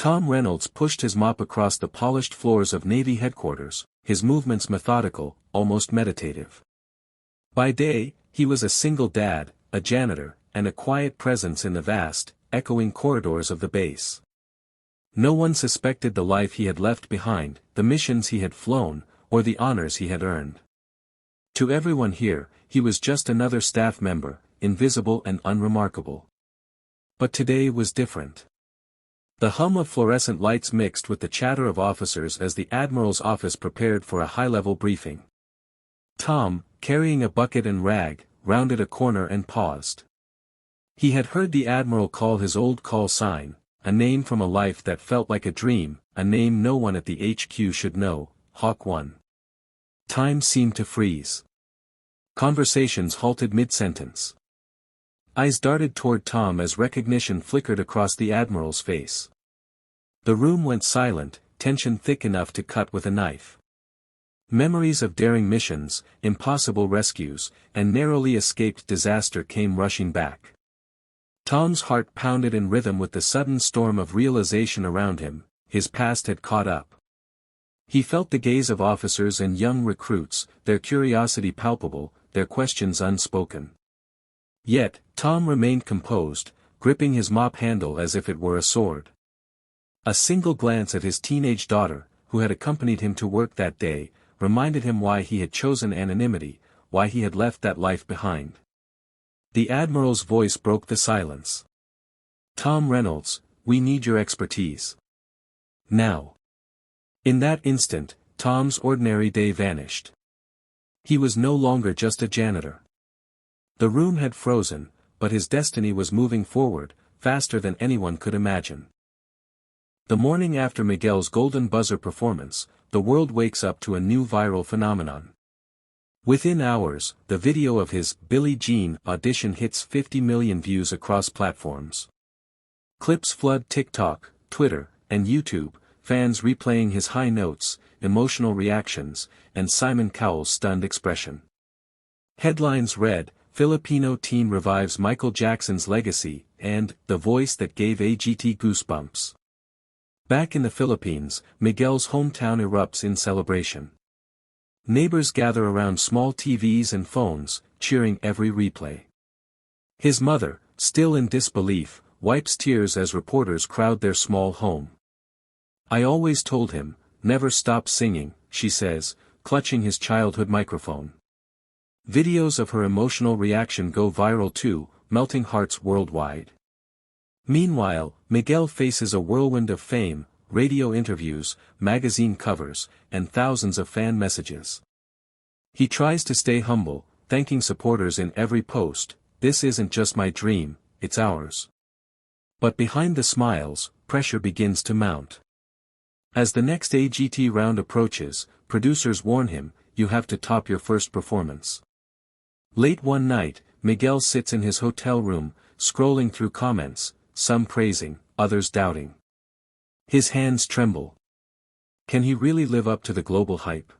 Tom Reynolds pushed his mop across the polished floors of Navy headquarters, his movements methodical, almost meditative. By day, he was a single dad, a janitor, and a quiet presence in the vast, echoing corridors of the base. No one suspected the life he had left behind, the missions he had flown, or the honors he had earned. To everyone here, he was just another staff member, invisible and unremarkable. But today was different. The hum of fluorescent lights mixed with the chatter of officers as the Admiral's office prepared for a high-level briefing. Tom, carrying a bucket and rag, rounded a corner and paused. He had heard the Admiral call his old call sign, a name from a life that felt like a dream, a name no one at the HQ should know, Hawk 1. Time seemed to freeze. Conversations halted mid-sentence. Eyes darted toward Tom as recognition flickered across the Admiral's face. The room went silent, tension thick enough to cut with a knife. Memories of daring missions, impossible rescues, and narrowly escaped disaster came rushing back. Tom's heart pounded in rhythm with the sudden storm of realization around him. His past had caught up. He felt the gaze of officers and young recruits, their curiosity palpable, their questions unspoken. Yet, Tom remained composed, gripping his mop handle as if it were a sword. A single glance at his teenage daughter, who had accompanied him to work that day, reminded him why he had chosen anonymity, why he had left that life behind. The Admiral's voice broke the silence. "Tom Reynolds, we need your expertise. Now." In that instant, Tom's ordinary day vanished. He was no longer just a janitor. The room had frozen, but his destiny was moving forward, faster than anyone could imagine. The morning after Miguel's Golden Buzzer performance, the world wakes up to a new viral phenomenon. Within hours, the video of his Billie Jean audition hits 50 million views across platforms. Clips flood TikTok, Twitter, and YouTube, fans replaying his high notes, emotional reactions, and Simon Cowell's stunned expression. Headlines read, "Filipino teen revives Michael Jackson's legacy," and "The voice that gave AGT goosebumps." Back in the Philippines, Miguel's hometown erupts in celebration. Neighbors gather around small TVs and phones, cheering every replay. His mother, still in disbelief, wipes tears as reporters crowd their small home. "I always told him, never stop singing," she says, clutching his childhood microphone. Videos of her emotional reaction go viral too, melting hearts worldwide. Meanwhile, Miguel faces a whirlwind of fame, radio interviews, magazine covers, and thousands of fan messages. He tries to stay humble, thanking supporters in every post, "This isn't just my dream, it's ours." But behind the smiles, pressure begins to mount. As the next AGT round approaches, producers warn him, "You have to top your first performance." Late one night, Miguel sits in his hotel room, scrolling through comments, some praising, others doubting. His hands tremble. Can he really live up to the global hype?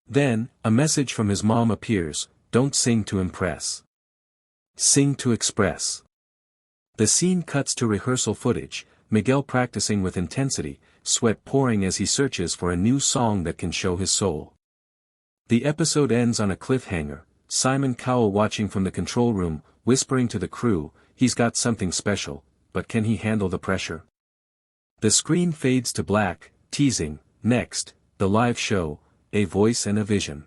Then, a message from his mom appears, "Don't sing to impress. Sing to express." The scene cuts to rehearsal footage, Miguel practicing with intensity, sweat pouring as he searches for a new song that can show his soul. The episode ends on a cliffhanger, Simon Cowell watching from the control room, whispering to the crew, "He's got something special, but can he handle the pressure?" The screen fades to black, teasing, "Next, the live show, a voice and a vision."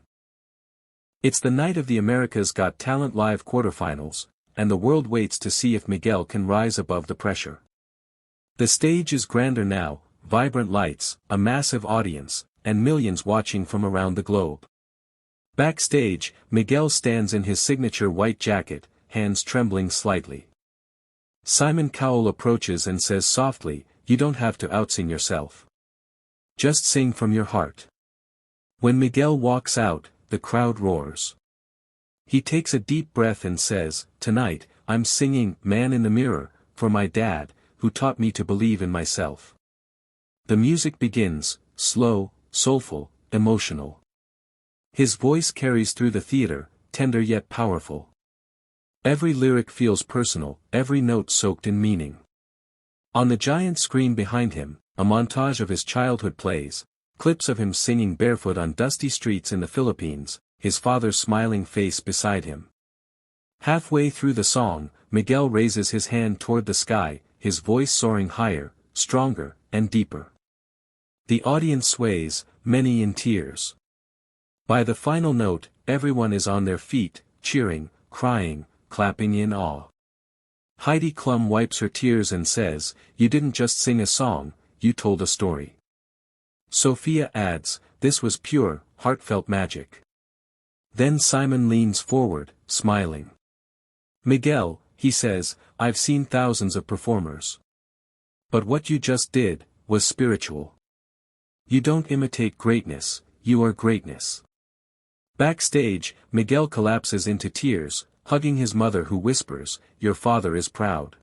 It's the night of the America's Got Talent Live quarterfinals, and the world waits to see if Miguel can rise above the pressure. The stage is grander now, vibrant lights, a massive audience, and millions watching from around the globe. Backstage, Miguel stands in his signature white jacket, hands trembling slightly. Simon Cowell approaches and says softly, "You don't have to outsing yourself. Just sing from your heart." When Miguel walks out, the crowd roars. He takes a deep breath and says, "Tonight, I'm singing 'Man in the Mirror' for my dad, who taught me to believe in myself." The music begins, slow, soulful, emotional. His voice carries through the theater, tender yet powerful. Every lyric feels personal, every note soaked in meaning. On the giant screen behind him, a montage of his childhood plays, clips of him singing barefoot on dusty streets in the Philippines, his father's smiling face beside him. Halfway through the song, Miguel raises his hand toward the sky, his voice soaring higher, stronger, and deeper. The audience sways, many in tears. By the final note, everyone is on their feet, cheering, crying, clapping in awe. Heidi Klum wipes her tears and says, "You didn't just sing a song, you told a story." Sophia adds, "This was pure, heartfelt magic." Then Simon leans forward, smiling. "Miguel," he says, "I've seen thousands of performers. But what you just did, was spiritual. You don't imitate greatness, you are greatness." Backstage, Miguel collapses into tears, hugging his mother who whispers, "Your father is proud."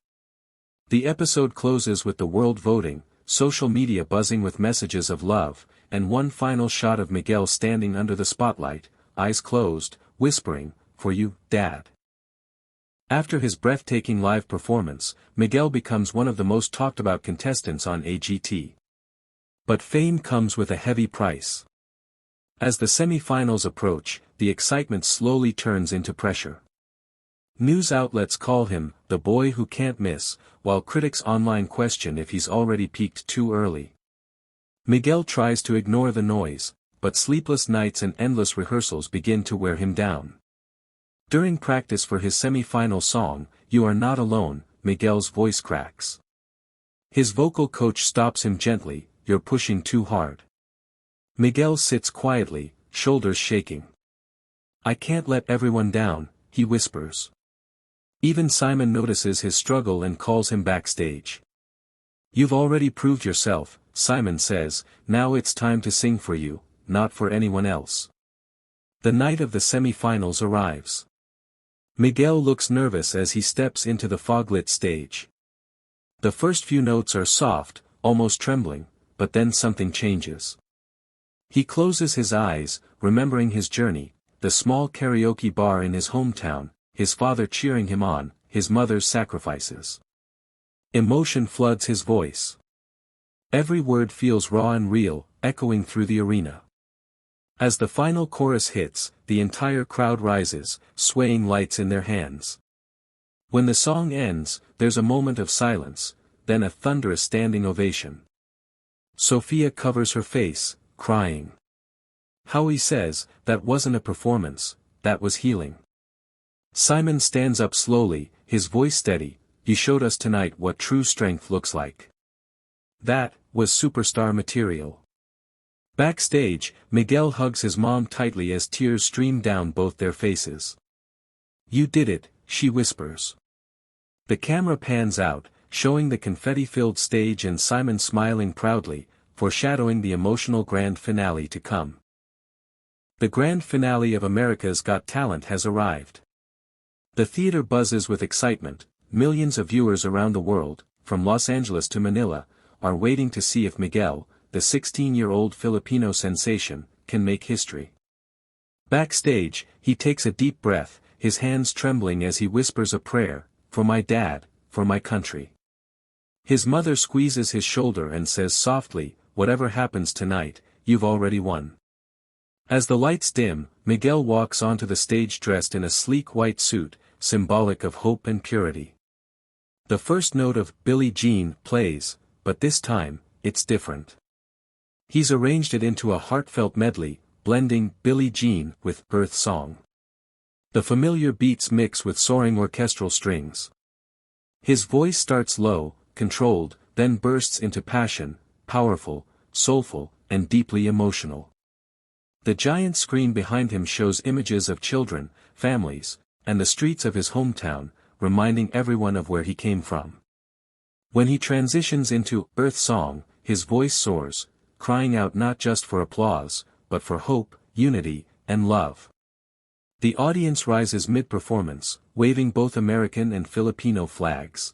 The episode closes with the world voting, social media buzzing with messages of love, and one final shot of Miguel standing under the spotlight, eyes closed, whispering, "For you, Dad." After his breathtaking live performance, Miguel becomes one of the most talked about contestants on AGT. But fame comes with a heavy price. As the semi-finals approach, the excitement slowly turns into pressure. News outlets call him, "the boy who can't miss," while critics online question if he's already peaked too early. Miguel tries to ignore the noise, but sleepless nights and endless rehearsals begin to wear him down. During practice for his semi-final song, "You Are Not Alone," Miguel's voice cracks. His vocal coach stops him gently, "You're pushing too hard." Miguel sits quietly, shoulders shaking. "I can't let everyone down," he whispers. Even Simon notices his struggle and calls him backstage. "You've already proved yourself," Simon says, "now it's time to sing for you, not for anyone else." The night of the semi-finals arrives. Miguel looks nervous as he steps into the fog-lit stage. The first few notes are soft, almost trembling, but then something changes. He closes his eyes, remembering his journey, the small karaoke bar in his hometown, his father cheering him on, his mother's sacrifices. Emotion floods his voice. Every word feels raw and real, echoing through the arena. As the final chorus hits, the entire crowd rises, swaying lights in their hands. When the song ends, there's a moment of silence, then a thunderous standing ovation. Sophia covers her face, crying. Howie says, "That wasn't a performance, that was healing." Simon stands up slowly, his voice steady, "You showed us tonight what true strength looks like. That was superstar material." Backstage, Miguel hugs his mom tightly as tears stream down both their faces. "You did it," she whispers. The camera pans out, showing the confetti-filled stage and Simon smiling proudly, foreshadowing the emotional grand finale to come. The grand finale of America's Got Talent has arrived. The theater buzzes with excitement, millions of viewers around the world, from Los Angeles to Manila, are waiting to see if Miguel, the 16-year-old Filipino sensation, can make history. Backstage, he takes a deep breath, his hands trembling as he whispers a prayer, "For my dad, for my country." His mother squeezes his shoulder and says softly, "Whatever happens tonight, you've already won." As the lights dim, Miguel walks onto the stage dressed in a sleek white suit, symbolic of hope and purity. The first note of "Billie Jean" plays, but this time, it's different. He's arranged it into a heartfelt medley, blending "Billie Jean" with "Birth Song." The familiar beats mix with soaring orchestral strings. His voice starts low, controlled, then bursts into passion, powerful, soulful, and deeply emotional. The giant screen behind him shows images of children, families, and the streets of his hometown, reminding everyone of where he came from. When he transitions into "Birth Song," his voice soars, crying out not just for applause, but for hope, unity, and love. The audience rises mid-performance, waving both American and Filipino flags.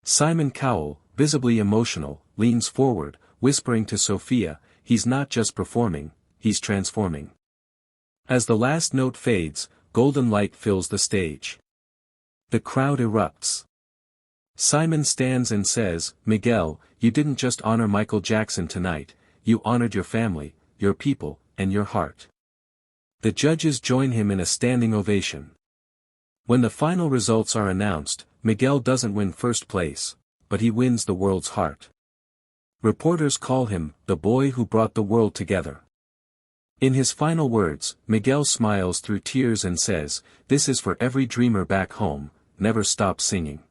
Simon Cowell, visibly emotional, leans forward, whispering to Sophia, "He's not just performing, he's transforming." As the last note fades, golden light fills the stage. The crowd erupts. Simon stands and says, "Miguel, you didn't just honor Michael Jackson tonight, you honored your family, your people, and your heart." The judges join him in a standing ovation. When the final results are announced, Miguel doesn't win first place, but he wins the world's heart. Reporters call him, "the boy who brought the world together." In his final words, Miguel smiles through tears and says, "This is for every dreamer back home, never stop singing."